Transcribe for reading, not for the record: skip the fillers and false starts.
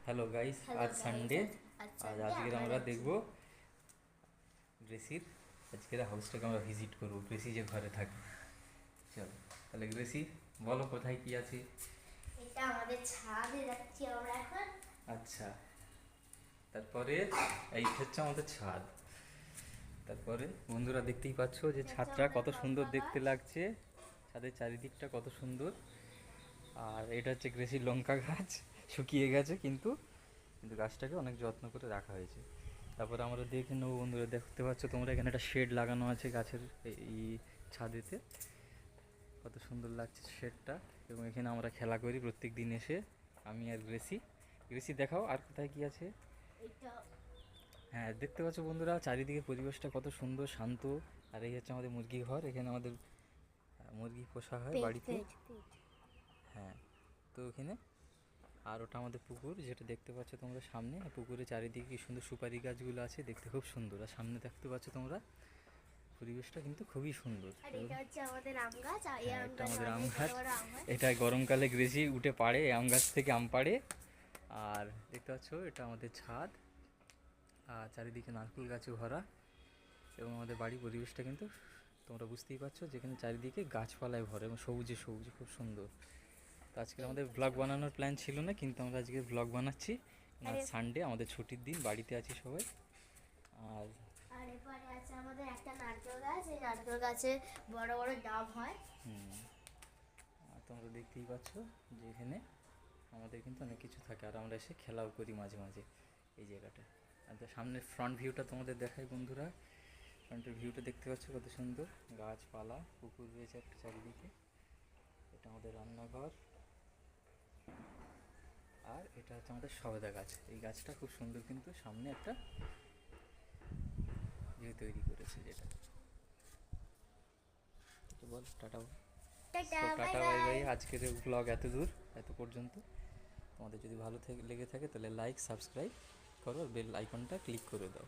Hello guys, আজ Sunday. আজ আজকের আমরা দেখব গ্রেসির আজকের হাউসটাকে আমরা ভিজিট করবো, গ্রেসি যে ঘরে থাকে। চলো তাহলে গ্রেসি বলো কোথায় কি আছে। এটা আমাদের ছাদে যাচ্ছি আমরা এখন। আচ্ছা, তারপরে এই হচ্ছে আমাদের ছাদ। তারপরে বন্ধুরা দেখতেই পাচ্ছ যে ছাদটা কত সুন্দর দেখতে লাগছে, ছাদের চারিদিকটা কত সুন্দর। আর এটা হচ্ছে গ্রেসির লঙ্কা গাছ, শুকিয়ে গেছে কিন্তু কিন্তু গাছটাকে অনেক যত্ন করে রাখা হয়েছে। তারপরে আমরা দেখে নেবো বন্ধুরা, দেখতে পাচ্ছ তোমরা এখানে একটা শেড লাগানো আছে গাছের এই ছাদেতে, কত সুন্দর লাগছে শেডটা। এবং এখানে আমরা খেলা করি প্রত্যেক দিন এসে, আমি আর গ্রেসি। গ্রেসি দেখাও আর কোথায় কি আছে। এটা হ্যাঁ, দেখতে পাচ্ছ বন্ধুরা চারিদিকে পরিবেশটা কত সুন্দর শান্ত। আর এই হচ্ছে আমাদের মুরগি ঘর, এখানে আমাদের মুরগি পোষা হয় বাড়িতে। হ্যাঁ, তো এখানে আর ওটা আমাদের পুকুর, যেটা দেখতে পাচ্ছ তোমরা সামনে। পুকুরের চারিদিকে কি সুন্দর সুপারি গাছগুলো আছে, দেখতে খুব সুন্দর। আর সামনে দেখতে পাচ্ছ তোমরা পরিবেশটা কিন্তু খুবই সুন্দর। আর এটা হচ্ছে আমাদের আম গাছ। আর এই হ্যাঁ, আম এটা গাছ আমাদের আম অনেক গাছ। বড় বড় আম হয়। এটা গরমকালে গ্রেসি উঠে পাড়ে, এই আম গাছ থেকে আম পাড়ে। আর দেখতে পাচ্ছ এটা আমাদের ছাদ, আর চারিদিকে নারকেল গাছে ভরা। এবং আমাদের বাড়ির পরিবেশটা কিন্তু তোমরা বুঝতেই পারছো, যেখানে চারিদিকে গাছপালায় ভরা এবং সবুজে সবুজ, খুব সুন্দর। তো আজকে আমাদের ব্লগ বানানোর প্ল্যান ছিল না, কিন্তু আমরা আজকে ব্লগ বানাচ্ছি। আজ সানডে, আমাদের ছুটির দিন, বাড়িতে আছি সবাই। আর আর এরপরে আছে আমাদের একটা নারকেল গাছ। এই নারকেল গাছে বড় বড় ডাব হয়। আর তোমরা দেখতেই পাচ্ছ যে এখানে আমাদের কিন্তু অনেক কিছু থাকে, আর আমরা এসে খেলাও করি মাঝে মাঝে এই জায়গাটা। আর তো সামনের ফ্রন্ট ভিউটা তোমাদের দেখাই বন্ধুরা। ফ্রন্টের ভিউটা দেখতে পাচ্ছ কত সুন্দর, গাছপালা, পুকুর রয়েছে একটা চারিদিকে। এটা আমাদের রান্নাঘর। আর এটা হচ্ছে আমাদের সবেদা গাছ, এই গাছটা খুব সুন্দর, কিন্তু সামনে একটা ভিউ তৈরি করেছে যেটা। তো বল টাটা। টাটা, তো বাই টাটা বাই বাই। বাই, আজকের ব্লগ এত দূর, এত পর্যন্ত। তোমাদের যদি ভালো লেগে থাকে তাহলে লাইক সাবস্ক্রাইব করো, আর বেল আইকনটা ক্লিক করে দাও।